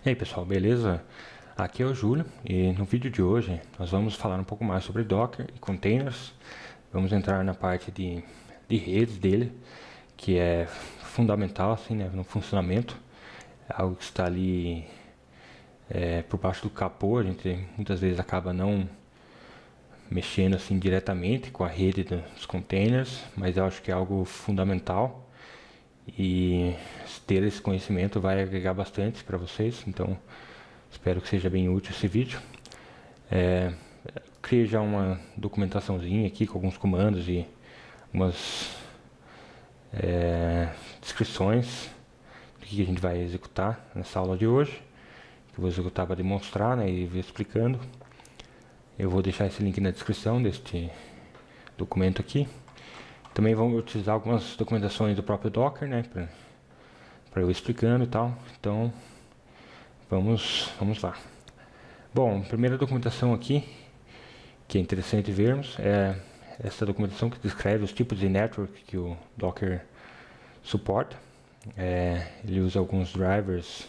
E aí pessoal, beleza? Aqui é o Júlio e no vídeo de hoje nós vamos falar um pouco mais sobre Docker e containers. Vamos entrar na parte de redes dele, que é fundamental assim, né, no funcionamento. É algo que está ali por baixo do capô. A gente muitas vezes acaba não mexendo assim diretamente com a rede dos containers, mas eu acho que é algo fundamental. E ter esse conhecimento vai agregar bastante para vocês, então espero que seja bem útil esse vídeo. Criei já uma documentaçãozinha aqui com alguns comandos e algumas descrições do que a gente vai executar nessa aula de hoje, que eu vou executar para demonstrar, né, e ver explicando. Eu vou deixar esse link na descrição deste documento aqui. Também vamos utilizar algumas documentações do próprio Docker, né, para eu explicando e tal. Então, vamos lá. Bom, a primeira documentação aqui, que é interessante vermos, é essa documentação que descreve os tipos de network que o Docker suporta. Ele usa alguns drivers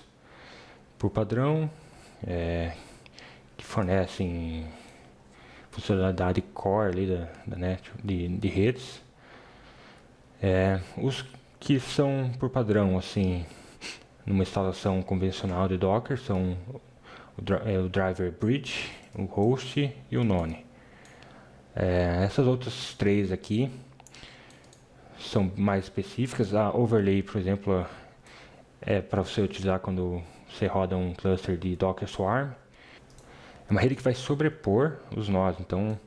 por padrão, que fornecem funcionalidade core ali de redes. Os que são por padrão, assim, numa instalação convencional de Docker, são o driver bridge, o host e o none. Essas outras três aqui são mais específicas. A overlay, por exemplo, é para você utilizar quando você roda um cluster de Docker Swarm. É uma rede que vai sobrepor os nós, então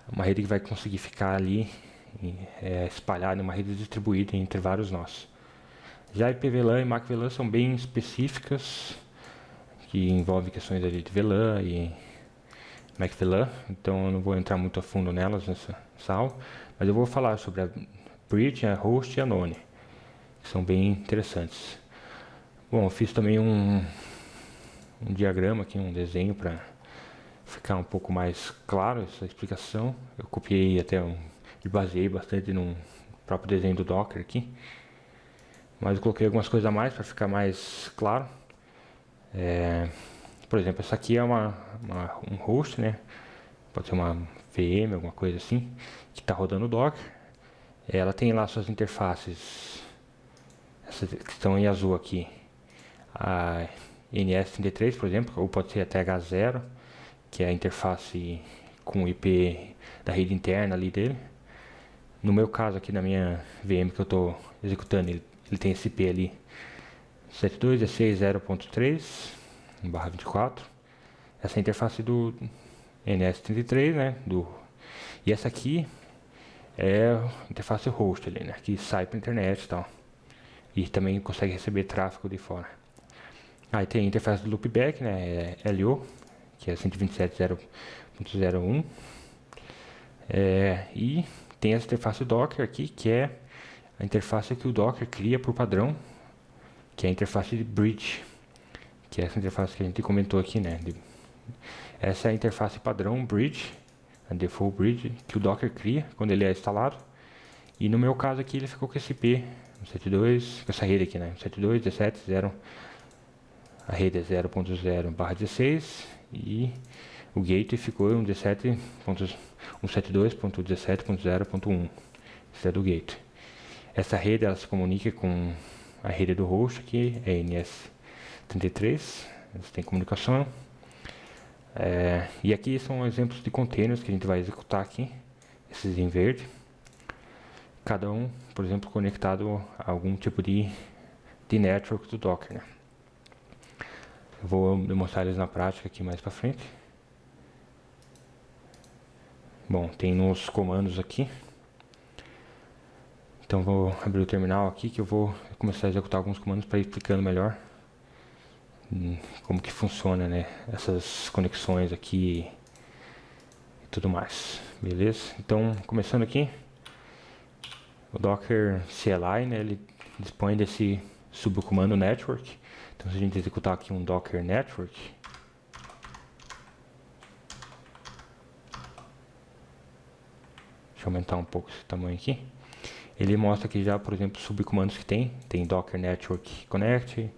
é uma rede que vai conseguir ficar ali espalhada em uma rede distribuída entre vários nós. Já IPVLAN e MACVLAN são bem específicas, que envolvem questões ali de VLAN e MACVLAN, então eu não vou entrar muito a fundo nelas nessa aula, mas eu vou falar sobre a bridge, a host e a none, que são bem interessantes. Bom, eu fiz também um diagrama aqui, um desenho para ficar um pouco mais claro essa explicação. Eu copiei e baseei bastante no próprio desenho do Docker aqui, mas eu coloquei algumas coisas a mais para ficar mais claro. Por exemplo, essa aqui é um host, né? Pode ser uma VM, alguma coisa assim, que está rodando o Docker. Ela tem lá suas interfaces, essas que estão em azul aqui, a NS33, por exemplo, ou pode ser a TH0, que é a interface com o IP da rede interna ali dele. No meu caso aqui, na minha VM que eu estou executando, ele tem esse IP ali, 72.16.0.3/24. Essa é a interface do NS33, né? E essa aqui é a interface host ali, né? Que sai para a internet e tal. E também consegue receber tráfego de fora. Aí tem a interface do loopback, né? LO, que é 127.0.01. E tem essa interface Docker aqui, que é a interface que o Docker cria por padrão, que é a interface de bridge, que é essa interface que a gente comentou aqui, né? Essa é a interface padrão bridge, a default bridge, que o Docker cria quando ele é instalado. E no meu caso aqui ele ficou com esse IP 72, com essa rede aqui, né? 72.17.0, a rede é 0.0/16 e o gateway ficou em 172.17.0.1. Esse é do gateway. Essa rede ela se comunica com a rede do host aqui, é NS33, eles têm comunicação. E aqui são exemplos de containers que a gente vai executar aqui, esses em verde. Cada um, por exemplo, conectado a algum tipo de network do Docker, né? Eu vou demonstrar eles na prática aqui mais para frente. Bom, tem nos comandos aqui. Então vou abrir o terminal aqui que eu vou começar a executar alguns comandos para ir explicando melhor como que funciona, né, essas conexões aqui e tudo mais, beleza? Então, começando aqui, o Docker CLI, né, ele dispõe desse subcomando network. Então, se a gente executar aqui um Docker network, deixa eu aumentar um pouco esse tamanho aqui. Ele mostra aqui já, por exemplo, subcomandos que tem Docker Network Connect,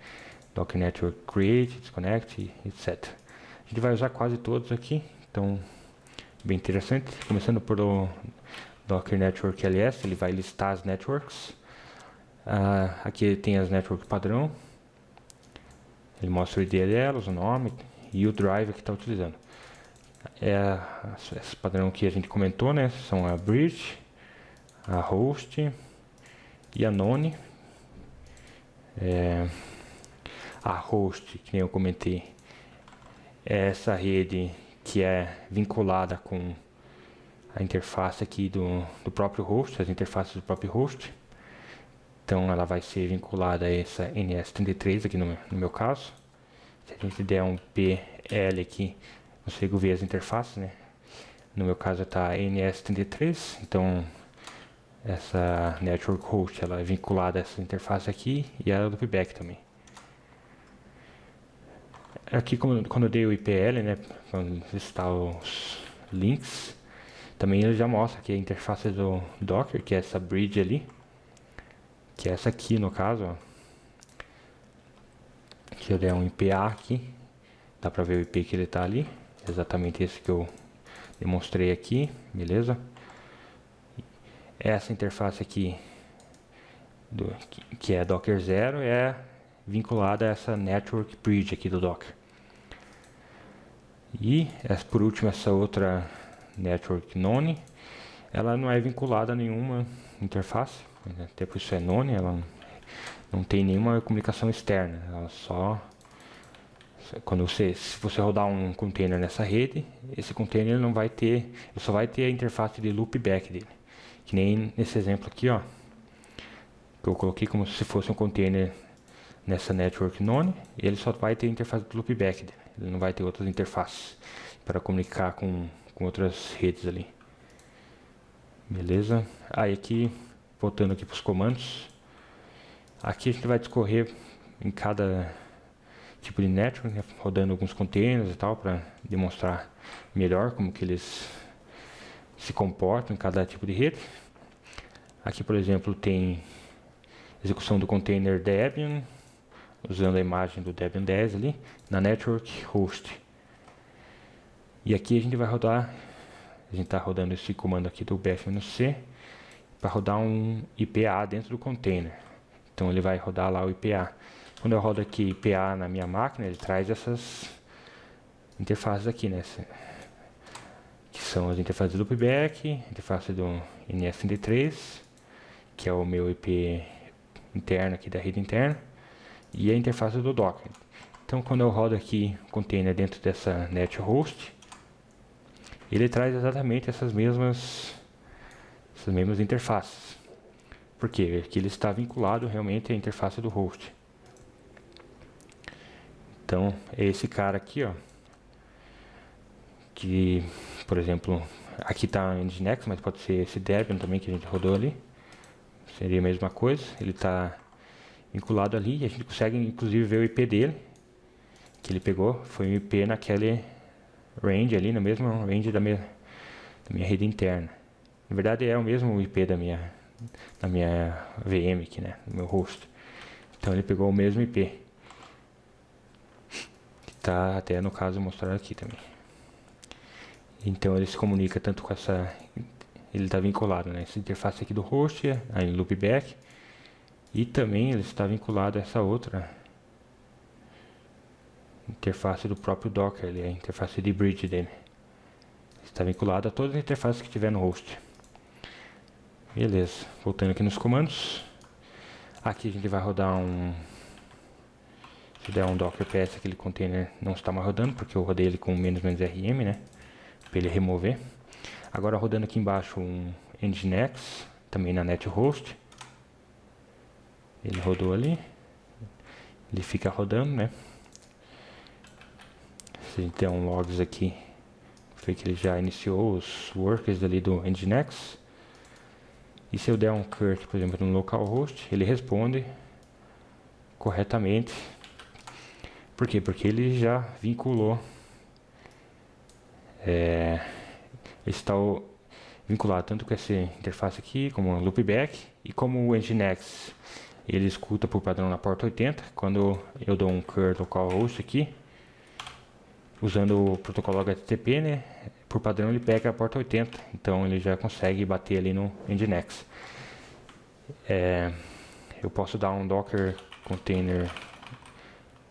Docker Network Create, Disconnect, etc. A gente vai usar quase todos aqui, então bem interessante. Começando pelo Docker Network LS, ele vai listar as networks. Aqui tem as networks padrão. Ele mostra o ID delas, o nome e o driver que está utilizando. Esse padrão que a gente comentou, né? São a bridge, a host e a none. A host, que nem eu comentei, é essa rede que é vinculada com a interface aqui do próprio host, as interfaces do próprio host. Então ela vai ser vinculada a essa NS33 aqui no meu caso. Se a gente der um PL aqui, consigo ver as interfaces, né? No meu caso está NS33, então essa network host ela é vinculada a essa interface aqui e a loopback também. Aqui quando eu dei o IPL, né, para listar os links, também ele já mostra aqui a interface do Docker, que é essa bridge ali, que é essa aqui no caso, ó. Que eu der um IPA aqui, dá para ver o IP que ele está ali, exatamente esse que eu demonstrei aqui, beleza? Essa interface aqui, que é Docker 0, é vinculada a essa network bridge aqui do Docker. E por último essa outra network none, ela não é vinculada a nenhuma interface, até por isso é none, ela não tem nenhuma comunicação externa, ela só se você rodar um container nessa rede, esse container não vai ter, ele só vai ter a interface de loopback dele, que nem nesse exemplo aqui, ó, que eu coloquei como se fosse um container nessa network none, ele só vai ter a interface de loopback dele, ele não vai ter outras interfaces para comunicar com outras redes ali, beleza? Aí aqui, voltando aqui para os comandos, aqui a gente vai discorrer em cada tipo de network, né, rodando alguns containers e tal, para demonstrar melhor como que eles se comportam em cada tipo de rede. Aqui, por exemplo, tem execução do container Debian, usando a imagem do Debian 10 ali, na network host. E aqui a gente vai rodar, a gente está rodando esse comando aqui do bf-c, para rodar um IPA dentro do container. Então ele vai rodar lá o IPA. Quando eu rodo aqui IPA na minha máquina, ele traz essas interfaces aqui, né? Que são as interfaces do loopback, interface do NS33, que é o meu IP interno aqui da rede interna, e a interface do Docker. Então quando eu rodo aqui o container dentro dessa net host, ele traz exatamente essas mesmas interfaces. Por quê? Porque ele está vinculado realmente à interface do host. Então, é esse cara aqui, ó, que, por exemplo, aqui está o Nginx, mas pode ser esse Debian também que a gente rodou ali. Seria a mesma coisa, ele está vinculado ali e a gente consegue inclusive ver o IP dele, que ele pegou, foi um IP naquele range ali, no mesmo range da minha rede interna. Na verdade é o mesmo IP da minha VM aqui, né, do meu host. Então ele pegou o mesmo IP. Tá até no caso mostrado aqui também. Então ele se comunica tanto com essa, ele está vinculado, né, essa interface aqui do host, a loopback, e também ele está vinculado a essa outra interface do próprio Docker, a interface de bridge dele. Está vinculado a todas as interfaces que tiver no host. Beleza, voltando aqui nos comandos. Aqui a gente vai rodar se der um docker ps, aquele container não está mais rodando, porque eu rodei ele com -rm, né, para ele remover. Agora rodando aqui embaixo um nginx, também na net host. Ele rodou ali, ele fica rodando, né. Se a gente der um logs aqui, foi que ele já iniciou os workers ali do nginx. E se eu der um cert, por exemplo, no localhost, ele responde corretamente. Por quê? Porque ele já vinculou, ele está vinculado tanto com essa interface aqui, como o loopback, e como o nginx, ele escuta por padrão na porta 80. Quando eu dou um cur localhost aqui, usando o protocolo HTTP, né, por padrão ele pega a porta 80, então ele já consegue bater ali no Nginx. Eu posso dar um docker container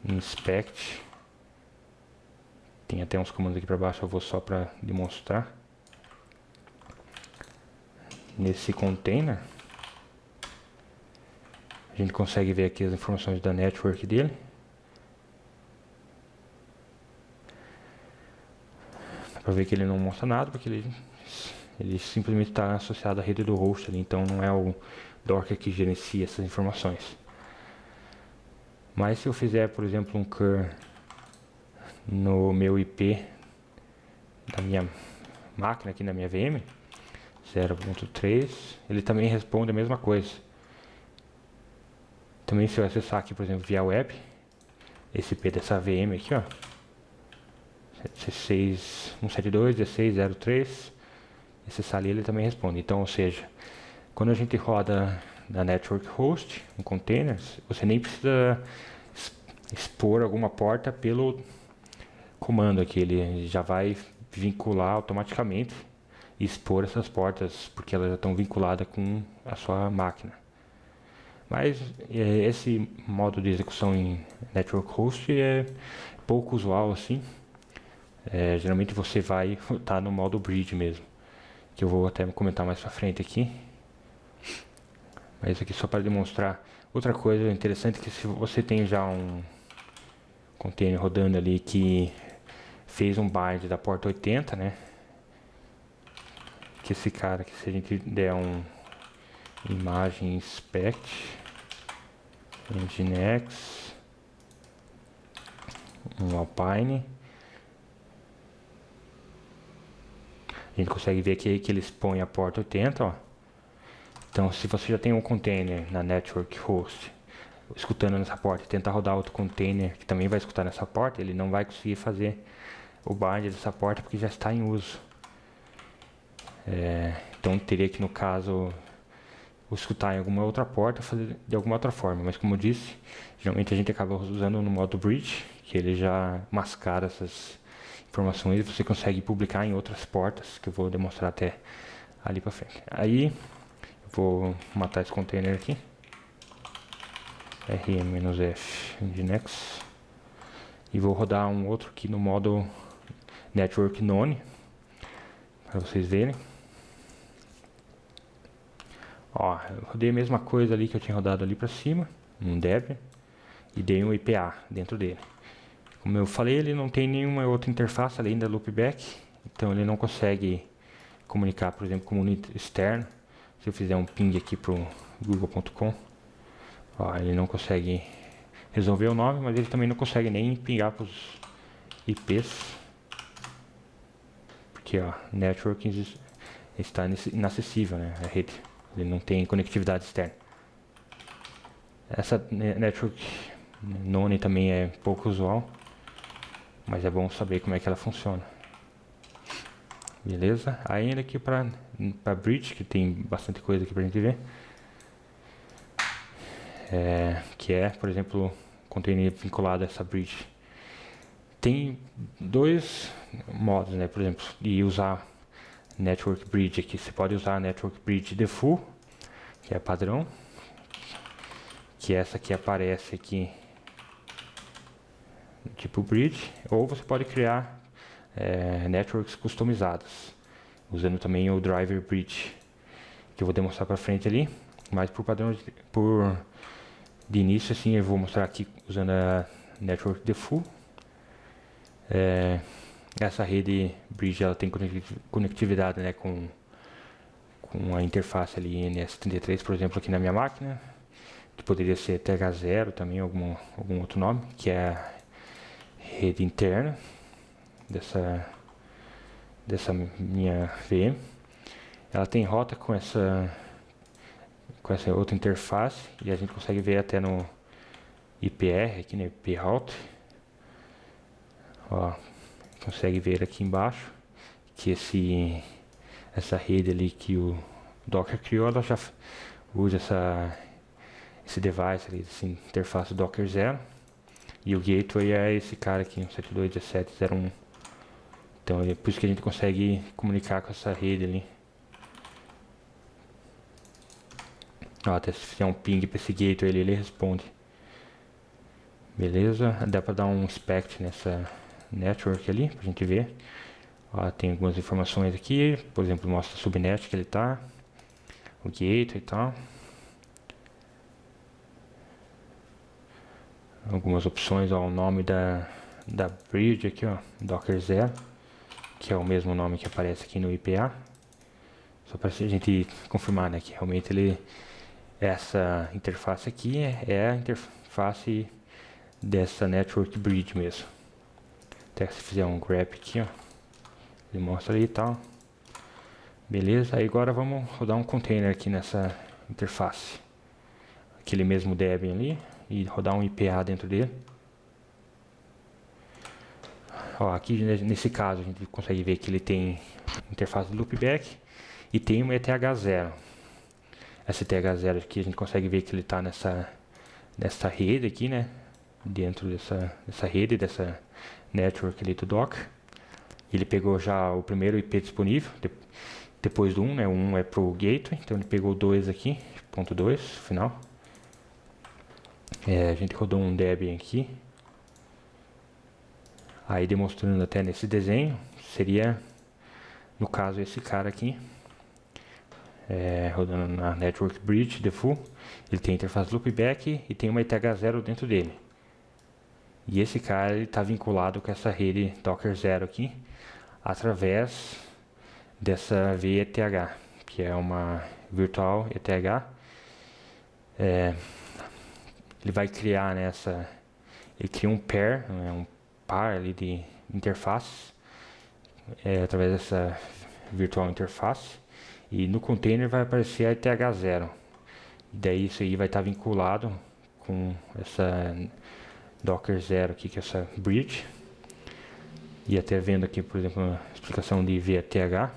inspect. Tem até uns comandos aqui para baixo, eu vou só para demonstrar. Nesse container, a gente consegue ver aqui as informações da network dele. Dá para ver que ele não mostra nada, porque ele simplesmente está associado à rede do host ali, então não é o Docker que gerencia essas informações. Mas se eu fizer, por exemplo, um cur no meu IP da minha máquina aqui na minha VM 0.3, ele também responde a mesma coisa. Também se eu acessar aqui, por exemplo, via web, esse IP dessa VM aqui, ó, 172.16.03, acessar ali, ele também responde. Então, ou seja, quando a gente roda na network host, um container, você nem precisa expor alguma porta pelo comando aqui, ele já vai vincular automaticamente e expor essas portas, porque elas já estão vinculadas com a sua máquina. Mas esse modo de execução em network host é pouco usual assim. Geralmente você vai estar no modo bridge mesmo, que eu vou até comentar mais pra frente aqui. Mas isso aqui só para demonstrar. Outra coisa interessante é que se você tem já um container rodando ali que fez um bind da porta 80, né? Que esse cara aqui, se a gente der um imagem inspect Nginx, um Alpine, a gente consegue ver aqui que ele expõe a porta 80, ó. Então, se você já tem um container na network host escutando nessa porta e tentar rodar outro container que também vai escutar nessa porta, ele não vai conseguir fazer o bind dessa porta porque já está em uso. Então teria que, no caso, escutar em alguma outra porta, fazer de alguma outra forma. Mas como eu disse, geralmente a gente acaba usando no modo bridge, que ele já mascara essas informações e você consegue publicar em outras portas, que eu vou demonstrar até ali para frente. Aí eu vou matar esse container aqui, rm-f nginx, e vou rodar um outro aqui no modo network none, para vocês verem. Ó, eu rodei a mesma coisa ali que eu tinha rodado ali para cima, um Debian, e dei um IPA dentro dele. Como eu falei, ele não tem nenhuma outra interface além da loopback, então ele não consegue comunicar, por exemplo, com o monitor externo. Se eu fizer um ping aqui para o google.com, ele não consegue resolver o nome, mas ele também não consegue nem pingar para os IPs, porque ó, network está inacessível, né, a rede. Ele não tem conectividade externa. Essa network none também é pouco usual, mas é bom saber como é que ela funciona. Beleza? Ainda aqui para bridge, que tem bastante coisa aqui pra gente ver. Que é, por exemplo, container vinculado a essa bridge. Tem dois modos, né? Por exemplo, de usar network bridge aqui. Você pode usar a network bridge default, que é padrão, que essa que aparece aqui tipo bridge, ou você pode criar networks customizadas usando também o driver bridge, que eu vou demonstrar para frente ali, mas por padrão de início assim eu vou mostrar aqui usando a network default. Essa rede bridge ela tem conectividade, né, com a interface ali NS33, por exemplo, aqui na minha máquina, que poderia ser TH0 também, algum outro nome, que é a rede interna dessa minha VM. Ela tem rota com essa outra interface, e a gente consegue ver até no IPR aqui, no IP route. Ó, consegue ver aqui embaixo que essa rede ali que o Docker criou, ela já usa esse device ali, essa interface Docker 0. E o gateway é esse cara aqui, 172.17.01. Então é por isso que a gente consegue comunicar com essa rede ali. Ó, até se fizer um ping para esse gateway ele responde. Beleza? Dá para dar um inspect nessa network ali, pra gente ver. Ó, tem algumas informações aqui, por exemplo, mostra o subnet que ele tá, o gateway e tal. Algumas opções, ó, o nome da bridge aqui, ó, Docker 0, que é o mesmo nome que aparece aqui no IPA. Só para a gente confirmar, né, que realmente essa interface aqui é a interface dessa network bridge mesmo. Até se fizer um grep aqui, ó, ele mostra ali e tal. Beleza, aí agora vamos rodar um container aqui nessa interface. Aquele mesmo Debian ali, e rodar um IPA dentro dele. Ó, aqui nesse caso a gente consegue ver que ele tem interface de loopback e tem uma ETH0. Essa ETH0 aqui a gente consegue ver que ele está nessa rede aqui, né? Dentro dessa rede, dessa network ali do Docker. Ele pegou já o primeiro IP disponível, depois do 1, né? O 1 é pro gateway, então ele pegou o 2 aqui, ponto 2, final. A gente rodou um Debian aqui. Aí demonstrando até nesse desenho, seria, no caso, esse cara aqui. Rodando na Network Bridge Default. Ele tem interface loopback e tem uma ETH0 dentro dele. E esse cara está vinculado com essa rede Docker 0 aqui, através dessa VETH, que é uma Virtual ETH. Ele vai criar ele cria um pair, um par ali de interfaces, através dessa virtual interface, e no container vai aparecer a ETH0. E daí isso aí vai estar vinculado com essa Docker 0 aqui, que é essa bridge. E até vendo aqui, por exemplo, uma explicação de VETH,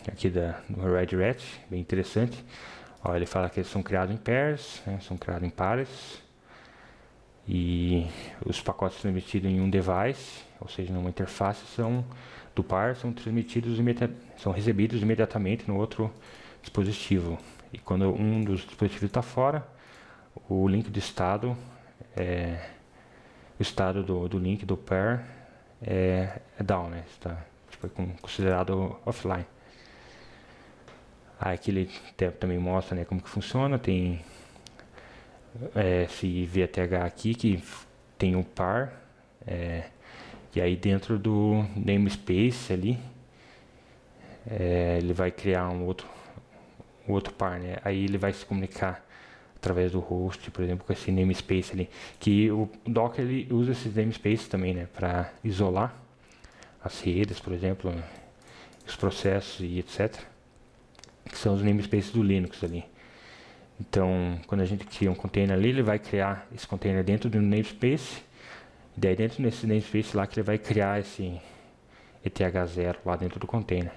aqui do Red Hat, bem interessante. Ó, ele fala que eles são criados em pairs, né, são criados em pares, e os pacotes transmitidos em um device, ou seja, numa interface, do par, são recebidos imediatamente no outro dispositivo. E quando um dos dispositivos está fora, o link do estado, o estado do link do pair é down, né? Está considerado offline. Aqui ele também mostra, né, como que funciona. Tem esse VETH aqui que tem um par, e aí dentro do namespace ali, ele vai criar um outro par, né? Aí ele vai se comunicar através do host, por exemplo, com esse namespace ali, que o Docker ele usa esses namespaces também, né, para isolar as redes, por exemplo, os processos e etc, que são os namespaces do Linux ali. Então, quando a gente cria um container ali, ele vai criar esse container dentro do namespace, e daí dentro desse namespace lá que ele vai criar esse ETH0 lá dentro do container.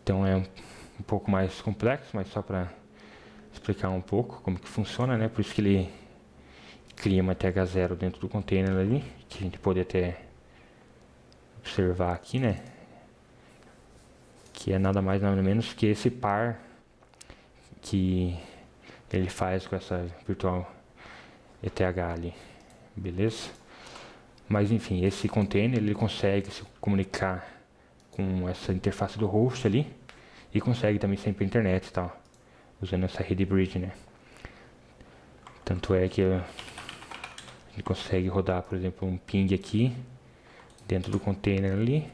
Então é um pouco mais complexo, mas só para explicar um pouco como que funciona, né? Por isso que ele cria uma ETH0 dentro do container ali, que a gente pode até observar aqui, né? Que é nada mais nada menos que esse par que ele faz com essa virtual ETH ali, beleza? Mas enfim, esse container ele consegue se comunicar com essa interface do host ali e consegue também sempre a internet e tal, usando essa rede bridge, né? Tanto é que ele consegue rodar, por exemplo, um ping aqui dentro do container ali.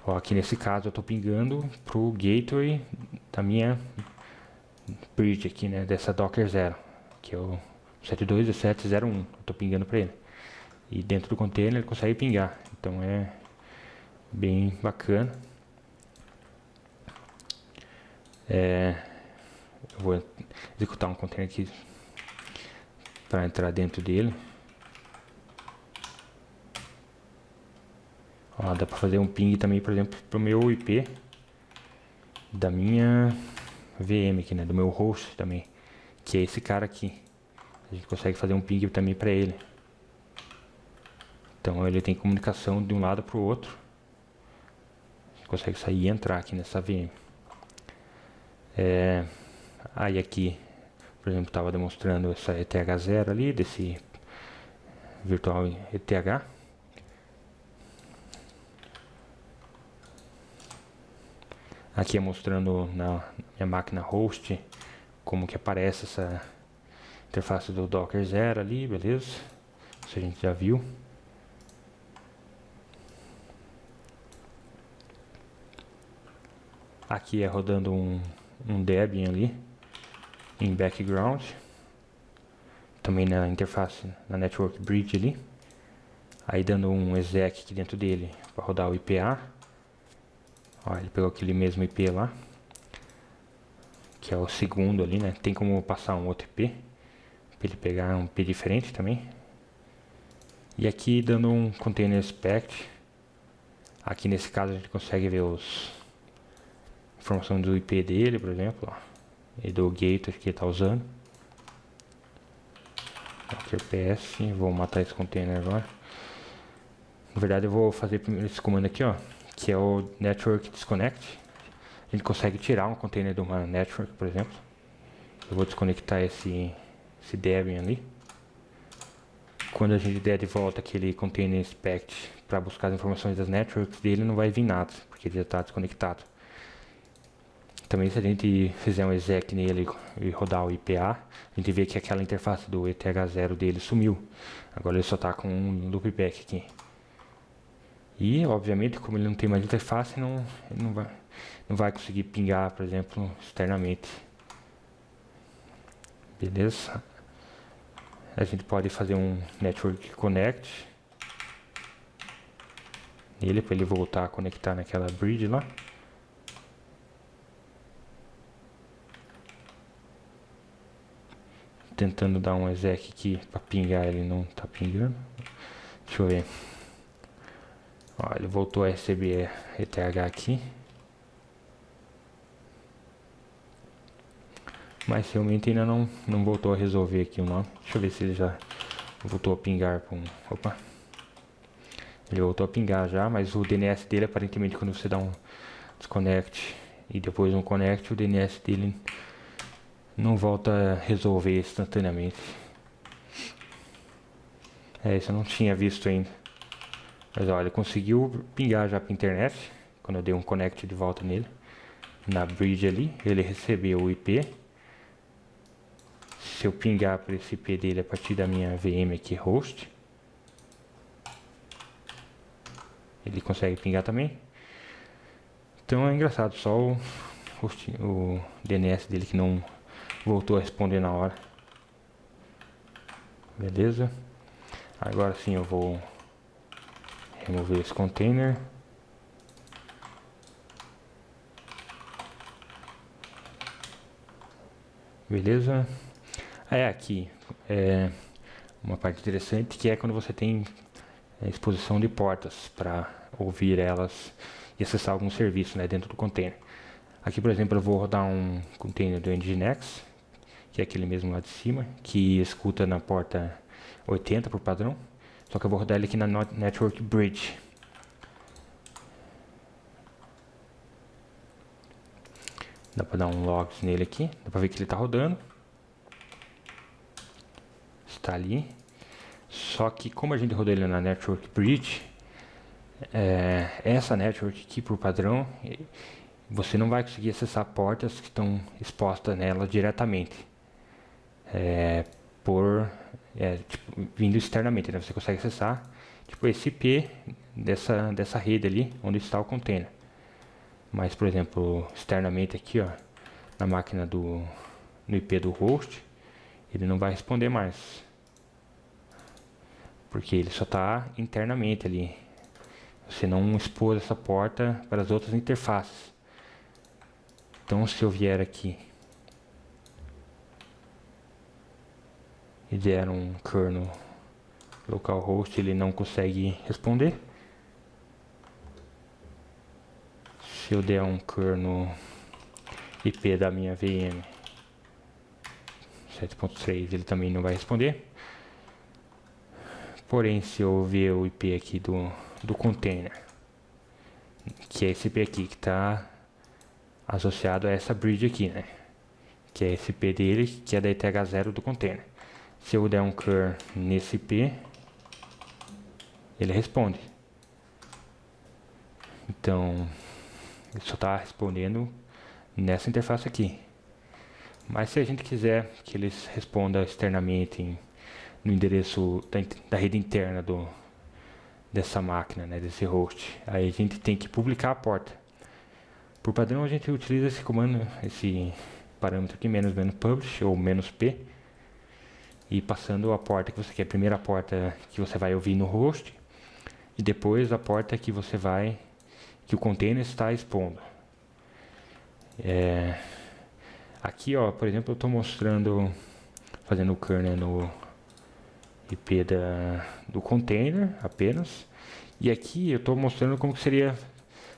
Ó, aqui nesse caso eu estou pingando pro gateway da minha bridge aqui, né, dessa Docker 0, que é o 72.17.01. Estou pingando para ele. E dentro do container ele consegue pingar. Então é bem bacana. Eu vou executar um container aqui para entrar dentro dele. Ó, dá para fazer um ping também, por exemplo, para o meu IP da minha VM aqui, né, do meu host também, que é esse cara aqui. A gente consegue fazer um ping também para ele. Então ele tem comunicação de um lado para o outro. A gente consegue sair e entrar aqui nessa VM. Aí aqui, por exemplo, estava demonstrando essa ETH0 ali, desse virtual ETH. Aqui é mostrando na minha máquina host como que aparece essa interface do Docker 0 ali, beleza? Isso a gente já viu. Aqui é rodando um Debian ali em background. Também na interface, na Network Bridge ali. Aí dando um exec aqui dentro dele para rodar o IPA. Ó, ele pegou aquele mesmo IP lá, que é o segundo ali, né? Tem como passar um outro IP, para ele pegar um IP diferente também. E aqui dando um container spec. Aqui nesse caso a gente consegue ver informação do IP dele, por exemplo, ó, e do gateway que ele está usando. Docker PS, vou matar esse container agora. Na verdade eu vou fazer primeiro esse comando aqui, ó, que é o network disconnect. A gente consegue tirar um container de uma network, por exemplo. Eu vou desconectar esse Debian ali. Quando a gente der de volta aquele container inspect para buscar as informações das networks dele, não vai vir nada, porque ele já está desconectado. Também se a gente fizer um exec nele e rodar o IPA, a gente vê que aquela interface do ETH0 dele sumiu. Agora ele só está com um loopback aqui. E, obviamente, como ele não tem mais interface, ele não vai conseguir pingar, por exemplo, externamente. Beleza? A gente pode fazer um network connect nele para ele voltar a conectar naquela bridge lá. Tentando dar um exec aqui para pingar, ele não está pingando. Deixa eu ver. Ó, ele voltou a receber ETH aqui. Mas realmente ainda não voltou a resolver aqui o nome. Deixa eu ver se ele já voltou a pingar com... Opa! Ele voltou a pingar já, mas o DNS dele aparentemente quando você dá um desconnect e depois um connect, o DNS dele não volta a resolver instantaneamente. Isso eu não tinha visto ainda. Mas olha, ele conseguiu pingar já para internet. Quando eu dei um connect de volta nele. Na bridge ali, ele recebeu o IP. Se eu pingar para esse IP dele a partir da minha VM aqui, host. Ele consegue pingar também. Então é engraçado, só o DNS dele que não voltou a responder na hora. Beleza? Agora sim eu vou remover esse container. Beleza? Aqui uma parte interessante que é quando você tem exposição de portas para ouvir elas e acessar algum serviço, né, dentro do container. Aqui, por exemplo, eu vou rodar um container do Nginx, que é aquele mesmo lá de cima, que escuta na porta 80 por padrão, só que eu vou rodar ele aqui na Network Bridge. Dá para dar um logs nele aqui, dá para ver que ele está rodando. Está ali. Só que como a gente rodou ele na Network Bridge, essa network aqui por padrão, você não vai conseguir acessar portas que estão expostas nela diretamente. Tipo, vindo externamente, né? Você consegue acessar tipo esse IP dessa rede ali onde está o container. Mas, por exemplo, externamente aqui, ó, na máquina no IP do host, ele não vai responder mais. Porque ele só está internamente ali. Você não expôs essa porta para as outras interfaces. Então, se eu vier aqui e der um kernel localhost, ele não consegue responder. Se eu der um kernel IP da minha VM 7.3, ele também não vai responder. Porém, se eu ver o IP aqui do container, que é esse IP aqui que está associado a essa bridge aqui, né? Que é esse IP dele, que é da ETH0 do container. Se eu der um cur nesse IP, ele responde. Então, ele só está respondendo nessa interface aqui. Mas se a gente quiser que ele responda externamente no endereço da rede interna dessa máquina, né, desse host, aí a gente tem que publicar a porta. Por padrão a gente utiliza esse comando, esse parâmetro aqui, menos publish ou "-p", e passando a porta que você quer, a primeira porta que você vai ouvir no host e depois a porta que o container está expondo. Aqui, ó, por exemplo, eu estou mostrando, fazendo o kernel no IP do container apenas, e aqui eu estou mostrando como que seria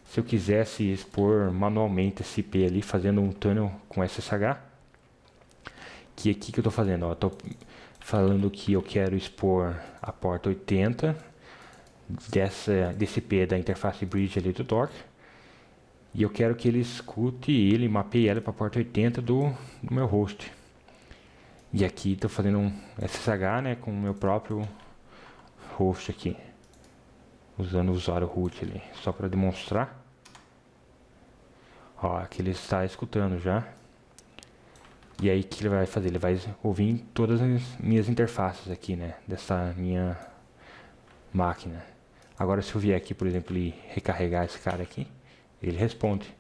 se eu quisesse expor manualmente esse IP ali, fazendo um tunnel com SSH. Que aqui que eu estou fazendo, ó, estou falando que eu quero expor a porta 80 desse IP da interface bridge ali do Docker, e eu quero que ele escute ele, mapeie ela para a porta 80 do meu host. E aqui estou fazendo um SSH, né, com o meu próprio host aqui, usando o usuário root ali, só para demonstrar. Ó, aqui ele está escutando já. E aí o que ele vai fazer? Ele vai ouvir em todas as minhas interfaces aqui, né, dessa minha máquina. Agora se eu vier aqui, por exemplo, e recarregar esse cara aqui, ele responde.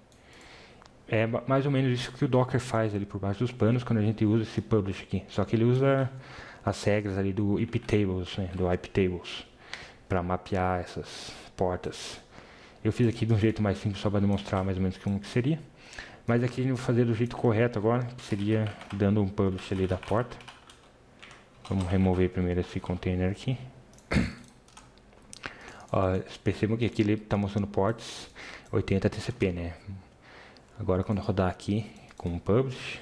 É mais ou menos isso que o Docker faz ali por baixo dos panos quando a gente usa esse publish aqui. Só que ele usa as regras ali do iptables, né, do iptables, para mapear essas portas. Eu fiz aqui de um jeito mais simples só para demonstrar mais ou menos como que seria. Mas aqui a gente vai fazer do jeito correto agora, que seria dando um publish ali da porta. Vamos remover primeiro esse container aqui. Ó, percebam que aqui ele está mostrando ports 80 TCP, né? Agora quando eu rodar aqui com o publish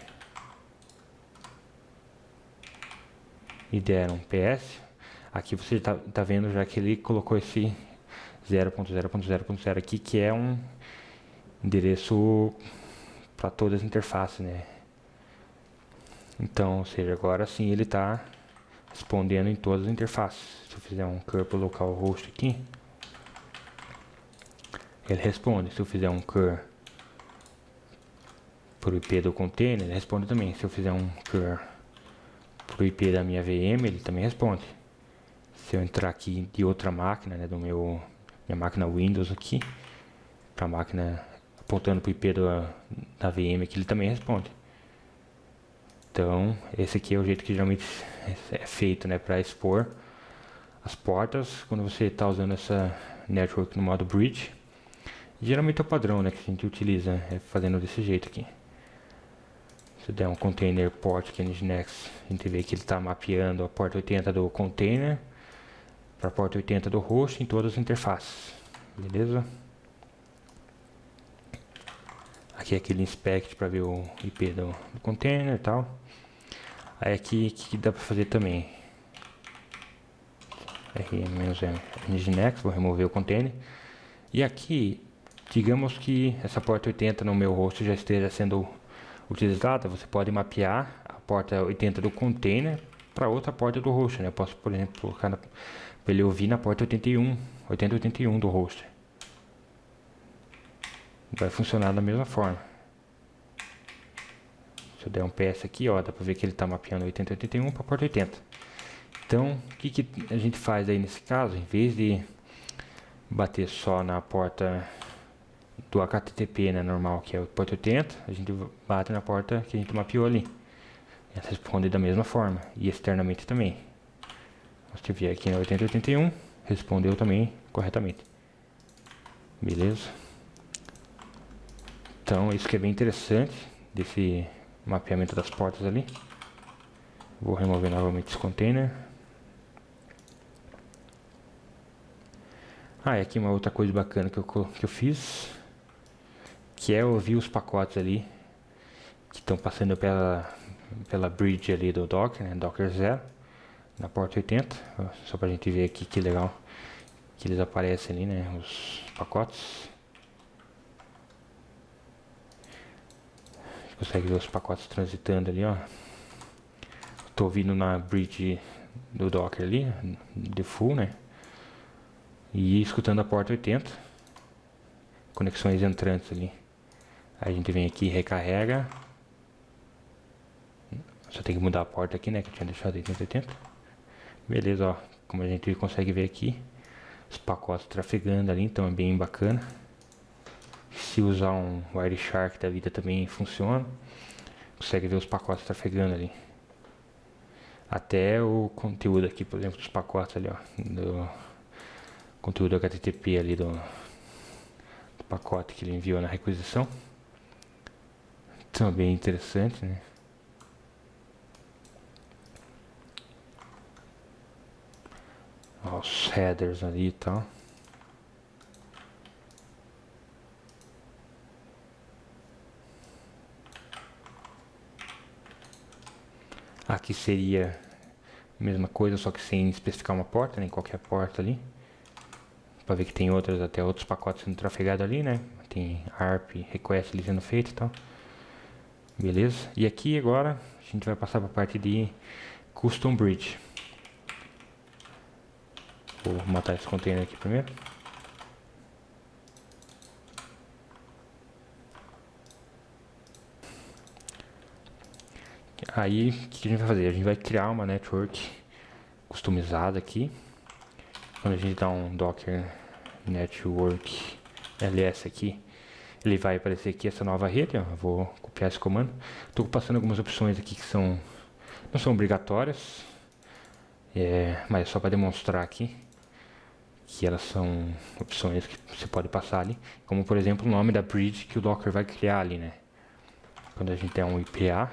e der um PS, aqui você está vendo já que ele colocou esse 0.0.0.0 aqui, que é um endereço para todas as interfaces, né? Então, ou seja, agora sim ele está respondendo em todas as interfaces. Se eu fizer um cur para localhost aqui, ele responde. Se eu fizer um cur para o IP do container, ele responde também. Se eu fizer um cur para o IP da minha VM, ele também responde. Se eu entrar aqui de outra máquina, né, minha máquina Windows aqui, para a máquina apontando para o IP da VM aqui, ele também responde. Então, esse aqui é o jeito que geralmente é feito, né, para expor as portas quando você está usando essa network no modo bridge. E geralmente é o padrão, né, que a gente utiliza, fazendo desse jeito aqui. Se der um container port aqui no Nginx, a gente vê que ele está mapeando a porta 80 do container para a porta 80 do host em todas as interfaces. Beleza? Aqui é aquele inspect para ver o IP do container e tal. Aí aqui o que dá para fazer também? Nginx, vou remover o container. E aqui, digamos que essa porta 80 no meu host já esteja sendo utilizada, você pode mapear a porta 80 do container para outra porta do host, né? Eu posso, por exemplo, colocar para ele ouvir na porta 8081 do host. Vai funcionar da mesma forma. Se eu der um PS aqui, ó, dá para ver que ele está mapeando 8081 para a porta 80. Então, o que a gente faz aí nesse caso? Em vez de bater só na porta do HTTP, né, normal, que é o porta 80, a gente bate na porta que a gente mapeou ali. Ela responde da mesma forma, e externamente também. Se eu vier aqui na 8081, respondeu também corretamente. Beleza? Então, isso que é bem interessante desse mapeamento das portas ali. Vou remover novamente esse container. E aqui uma outra coisa bacana que eu fiz, que é ouvir os pacotes ali que estão passando pela bridge ali do Docker, né? Docker 0, na porta 80. Só pra gente ver aqui que legal que eles aparecem ali, né? Os pacotes. Você consegue ver os pacotes transitando ali, ó. Tô vindo na bridge do Docker ali, default, né? E escutando a porta 80. Conexões entrantes ali. Aí a gente vem aqui e recarrega. Só tem que mudar a porta aqui, né? Que eu tinha deixado 8080. Beleza, ó. Como a gente consegue ver aqui, os pacotes trafegando ali, então é bem bacana. Se usar um Wireshark da vida também funciona. Consegue ver os pacotes trafegando ali. Até o conteúdo aqui, por exemplo, dos pacotes ali, ó. Do conteúdo HTTP ali do pacote que ele enviou na requisição. Então é bem interessante, né? Ó, os headers ali e tal. Aqui seria a mesma coisa, só que sem especificar uma porta, nem qualquer porta ali. Pra ver que tem outras, até outros pacotes sendo trafegados ali, né? Tem ARP, request ali sendo feito e tal. Beleza? E aqui agora a gente vai passar para a parte de Custom Bridge. Vou matar esse container aqui primeiro. Aí, o que a gente vai fazer? A gente vai criar uma network customizada aqui. Quando a gente dá um docker network ls aqui, ele vai aparecer aqui essa nova rede, ó. Eu vou copiar esse comando. Estou passando algumas opções aqui que não são obrigatórias, mas só para demonstrar aqui que elas são opções que você pode passar ali, como por exemplo o nome da bridge que o Docker vai criar ali, né? Quando a gente der um IPA,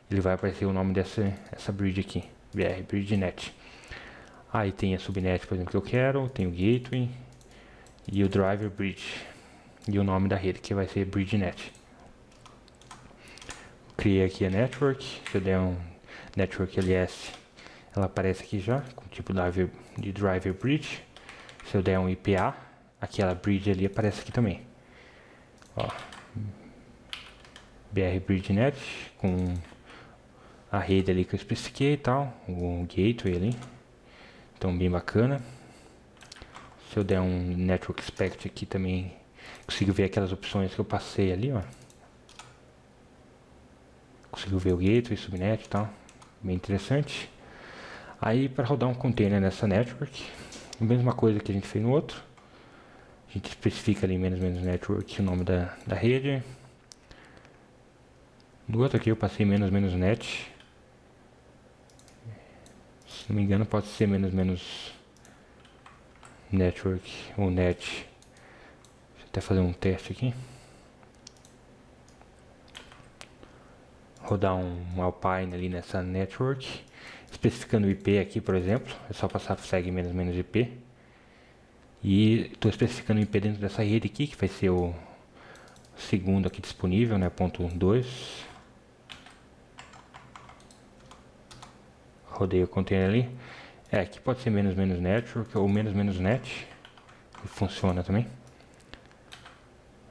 ele vai aparecer o nome dessa bridge aqui, BR BridgeNet. Aí tem a subnet, por exemplo, que eu quero, tem o gateway e o driver bridge e o nome da rede que vai ser BridgeNet. Criei aqui a network, se eu der um network ls, ela aparece aqui já com o tipo de driver bridge. Se eu der um IPA, aquela bridge ali aparece aqui também. Ó, BR BridgeNet com a rede ali que eu especifiquei e tal, o gateway ali. Então bem bacana. Se eu der um Network Expect aqui também, consigo ver aquelas opções que eu passei ali, ó. Consigo ver o gateway, subnet e tal. Bem interessante. Aí para rodar um container nessa network, a mesma coisa que a gente fez no outro. A gente especifica ali menos network, o nome da rede. No outro aqui eu passei menos net. Se não me engano pode ser menos network ou net. Deixa eu até fazer um teste aqui. Rodar um Alpine ali nessa network, especificando o IP aqui, por exemplo. É só passar segue menos IP. E estou especificando o IP dentro dessa rede aqui, que vai ser o segundo aqui disponível, né? Ponto 2. Rodei o container ali. Aqui pode ser menos network ou menos net. Funciona também.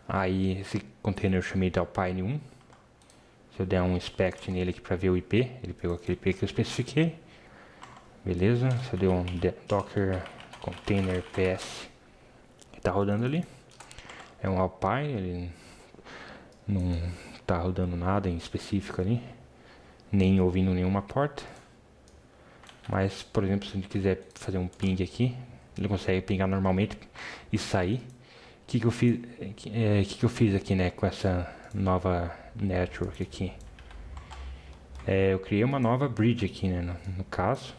Aí esse container eu chamei de Alpine 1. Se eu der um inspect nele aqui para ver o IP, ele pegou aquele IP que eu especifiquei. Beleza. Se eu der um docker container ps, ele tá rodando ali. É um Alpine, ele não tá rodando nada em específico ali, nem ouvindo nenhuma porta. Mas, por exemplo, se a gente quiser fazer um ping aqui, ele consegue pingar normalmente e sair. O que eu fiz aqui, né, com essa nova network aqui? Eu criei uma nova bridge aqui, né, no caso.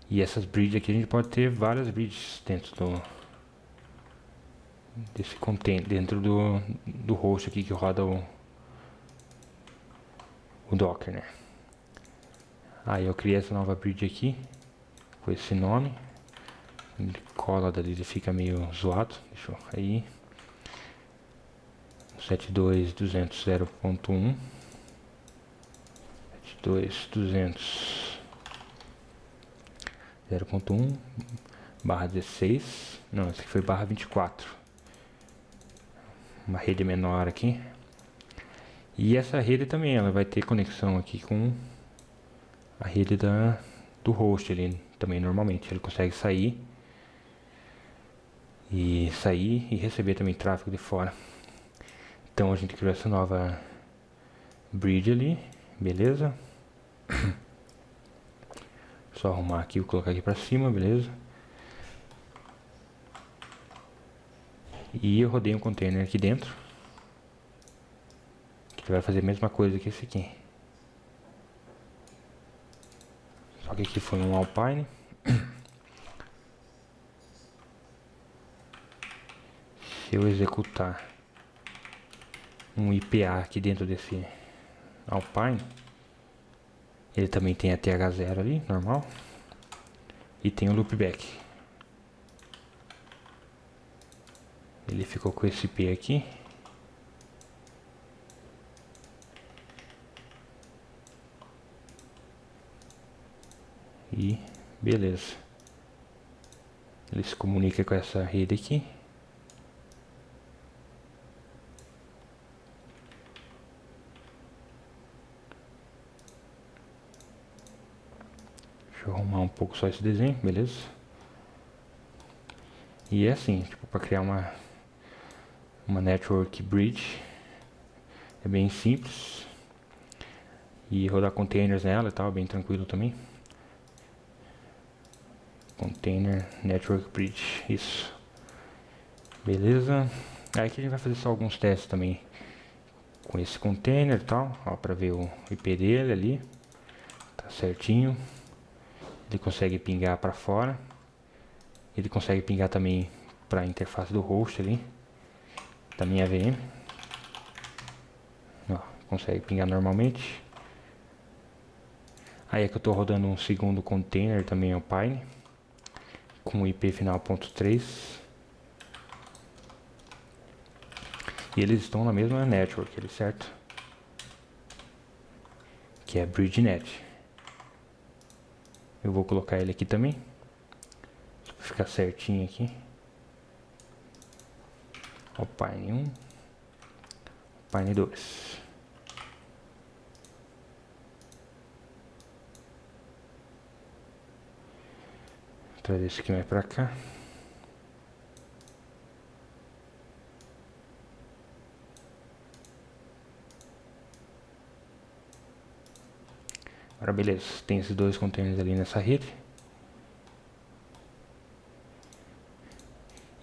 E essas bridges aqui a gente pode ter várias bridges dentro desse container, dentro do host aqui que roda o Docker, né? Aí eu criei essa nova bridge aqui com esse nome. Ele cola dali, ele fica meio zoado. Deixa eu aí 72200.1. 200 0.1 barra 16, não, esse aqui foi barra 24, uma rede menor aqui. E essa rede também, ela vai ter conexão aqui com a rede do host ali, também normalmente, ele consegue sair e receber também tráfego de fora. Então a gente criou essa nova bridge ali, beleza? Só arrumar aqui, vou colocar aqui pra cima, beleza? E eu rodei um container aqui dentro, que vai fazer a mesma coisa que esse aqui. Só que aqui foi um Alpine. Se eu executar um IPA aqui dentro desse Alpine, ele também tem a TH0 ali, normal. E tem o loopback. Ele ficou com esse IP aqui. E beleza. Ele se comunica com essa rede aqui. Deixa eu arrumar um pouco só esse desenho, beleza? E é assim, tipo, para criar uma network bridge é bem simples. E rodar containers nela e tal, bem tranquilo também. Container Network Bridge, isso. Beleza. Aí que a gente vai fazer só alguns testes também com esse container e tal, ó, para ver o IP dele ali. Tá certinho. Ele consegue pingar para fora. Ele consegue pingar também para a interface do host ali, da minha VM. Ó, consegue pingar normalmente. Aí é que eu tô rodando um segundo container também, Alpine, com o IP final .3. E eles estão na mesma network, ali, certo? Que é BridgeNet. Eu vou colocar ele aqui também, para ficar certinho aqui. Alpine 1, Alpine 2. Vou trazer esse aqui mais pra cá. Agora beleza, tem esses dois containers ali nessa rede.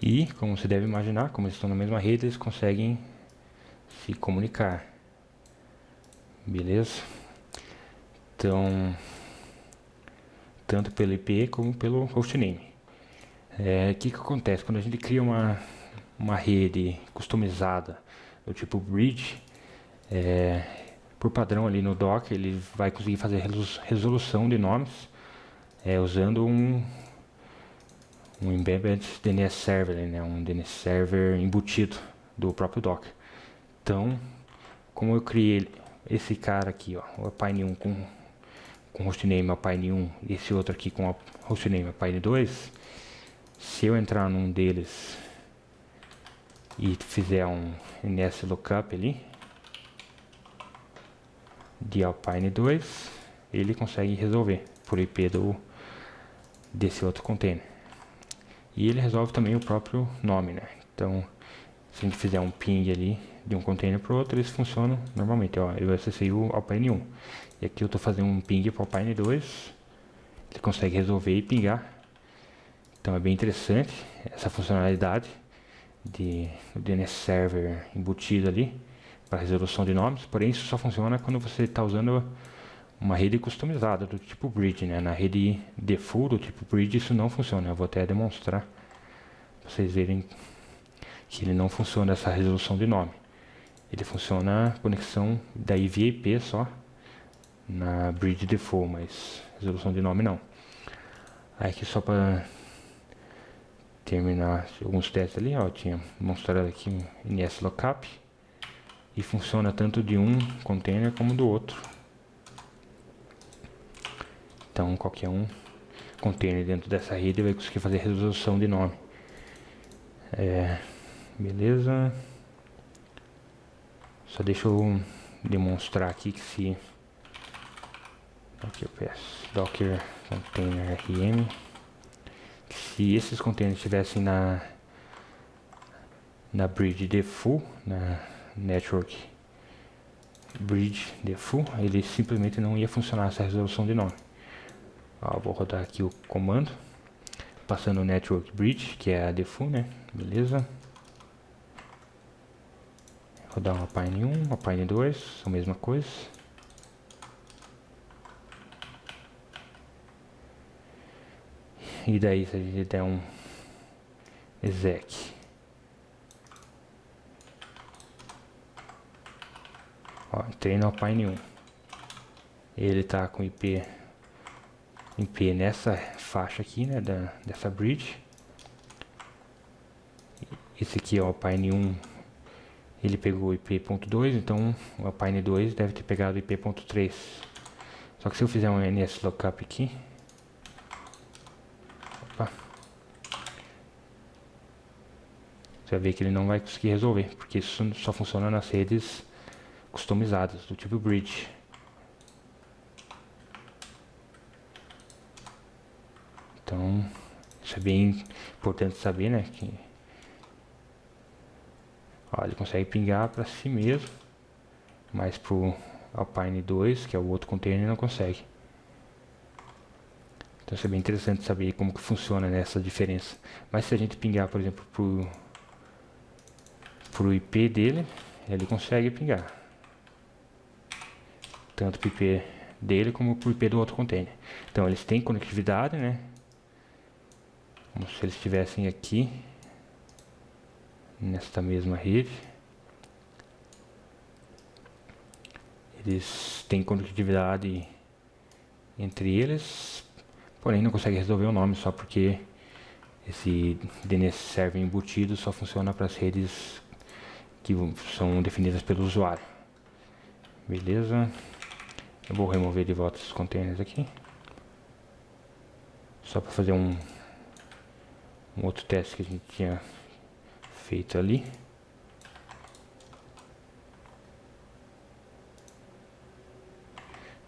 E, como você deve imaginar, como eles estão na mesma rede, eles conseguem se comunicar. Beleza? Então, tanto pelo IP como pelo hostname. O que acontece? Quando a gente cria uma rede customizada do tipo bridge, por padrão ali no Docker, ele vai conseguir fazer resolução de nomes usando um Embedded DNS Server, né? Um DNS Server embutido do próprio Docker. Então, como eu criei esse cara aqui, ó, o Alpine 1 com hostname Alpine 1 e esse outro aqui com hostname Alpine 2, se eu entrar num deles e fizer um NS lookup ali de Alpine 2, ele consegue resolver por IP desse outro container. E ele resolve também o próprio nome, né? Então, se a gente fizer um ping ali de um container para o outro, eles funcionam normalmente. Ó, eu acessei o Alpine 1 e aqui eu estou fazendo um ping para o Alpine 2, ele consegue resolver e pingar. Então é bem interessante essa funcionalidade do DNS Server embutido ali para resolução de nomes, porém isso só funciona quando você está usando uma rede customizada do tipo bridge, né? Na rede default do tipo bridge isso não funciona. Eu vou até demonstrar para vocês verem que ele não funciona essa resolução de nome. Ele funciona a conexão da via IP só na bridge default, mas resolução de nome não. Aí aqui só para terminar alguns testes ali, ó, eu tinha mostrado aqui um NS lookup e funciona tanto de um container como do outro. Então qualquer um container dentro dessa rede vai conseguir fazer resolução de nome. Beleza. Só deixa eu demonstrar aqui que se aqui eu peço docker container rm, se esses containers estivessem na bridge default, na network bridge default, ele simplesmente não ia funcionar essa resolução de nome. Vou rodar aqui o comando passando o network bridge, que é a default, né? Beleza. Rodar uma Pine 1, uma Pine 2, a mesma coisa. E daí se a gente der um exec, entrei no Pine 1, ele tá com IP nessa faixa aqui, né, dessa bridge. Esse aqui é o Pine 1, ele pegou o IP.2, então o Pine 2 deve ter pegado o IP.3. Só que se eu fizer um NSLookup aqui, você vai ver que ele não vai conseguir resolver, porque isso só funciona nas redes customizadas, do tipo bridge. Então, isso é bem importante saber, né? Que, ele consegue pingar para si mesmo, mas pro Alpine 2, que é o outro container, não consegue. Então isso é bem interessante saber como que funciona nessa diferença. Mas se a gente pingar, por exemplo, pro IP dele, ele consegue pingar. Tanto pro IP dele como pro IP do outro container. Então eles têm conectividade, né? Como se eles estivessem aqui nesta mesma rede. Eles têm conectividade entre eles, porém não conseguem resolver o nome só porque esse DNS Server embutido só funciona para as redes que são definidas pelo usuário. Beleza? Eu vou remover de volta esses containers aqui, só para fazer um outro teste que a gente tinha feito ali.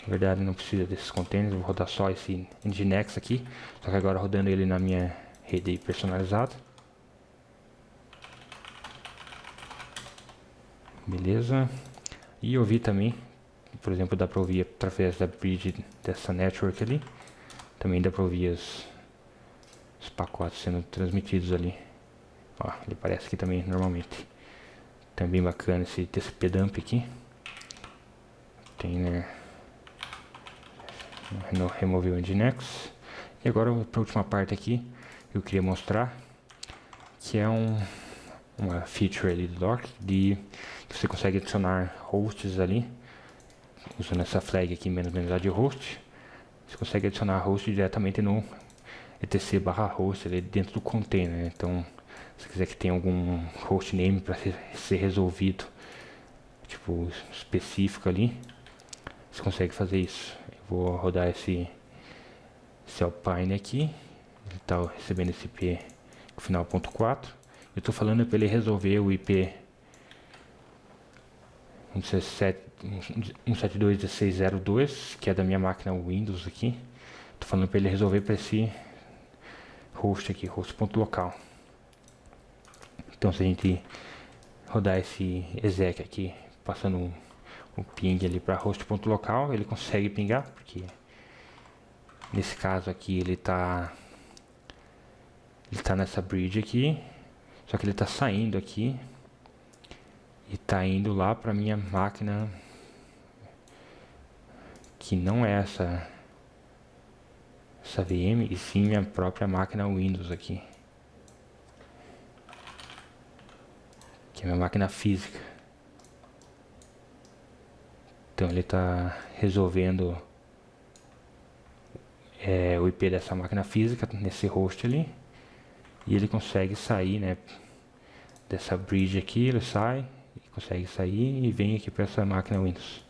Na verdade não precisa desses containers, vou rodar só esse Nginx aqui, só que agora rodando ele na minha rede personalizada. Beleza. E eu vi também, por exemplo, dá para ouvir através da bridge dessa network ali, também dá para ouvir os pacotes sendo transmitidos ali. Ele aparece aqui também normalmente. Também bacana esse TCP dump aqui. Tem, né? Remover o Nginx. E agora para a última parte aqui eu queria mostrar, que é uma feature ali do Docker que você consegue adicionar hosts ali usando essa flag aqui -add host. Você consegue adicionar host diretamente no etc/host ali dentro do container, né? Então se quiser que tenha algum hostname para ser resolvido, tipo específico ali, você consegue fazer isso. Eu vou rodar esse Alpine aqui, ele está recebendo esse IP com final .4. Eu estou falando para ele resolver o IP 172.16.02, que é da minha máquina Windows aqui. Estou falando para ele resolver para esse host aqui, host.local. Então se a gente rodar esse exec aqui, passando o ping ali para host.local, ele consegue pingar, porque nesse caso aqui ele tá nessa bridge aqui, só que ele está saindo aqui e está indo lá para minha máquina, que não é essa VM, e sim minha própria máquina Windows aqui, que é minha máquina física. Então ele está resolvendo o IP dessa máquina física nesse host ali, e ele consegue sair, né, dessa bridge aqui. Ele sai, consegue sair e vem aqui para essa máquina Windows.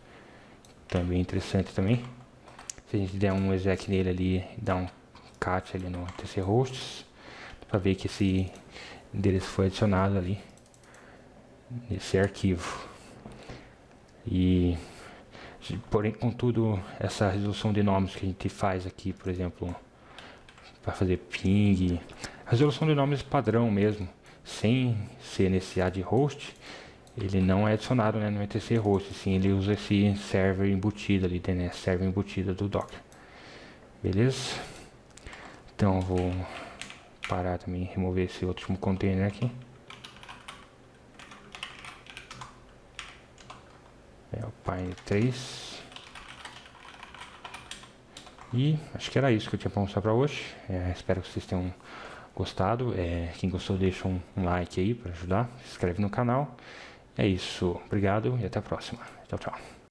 Também interessante também. Se a gente der um exec nele ali, dar um cat ali no etc hosts, para ver que esse endereço foi adicionado ali nesse arquivo. E porém, contudo, essa resolução de nomes que a gente faz aqui, por exemplo, para fazer ping, resolução de nomes padrão mesmo, sem ser nesse add host, ele não é adicionado, né, no etc host, sim, ele usa esse server embutido ali, DNS server embutido do Docker. Beleza? Então eu vou parar também, remover esse último container aqui. É o Pine 3. E acho que era isso que eu tinha para mostrar para hoje. Espero que vocês tenham gostado. Quem gostou, deixa um like aí para ajudar. Se inscreve no canal. É isso. Obrigado e até a próxima. Tchau, tchau.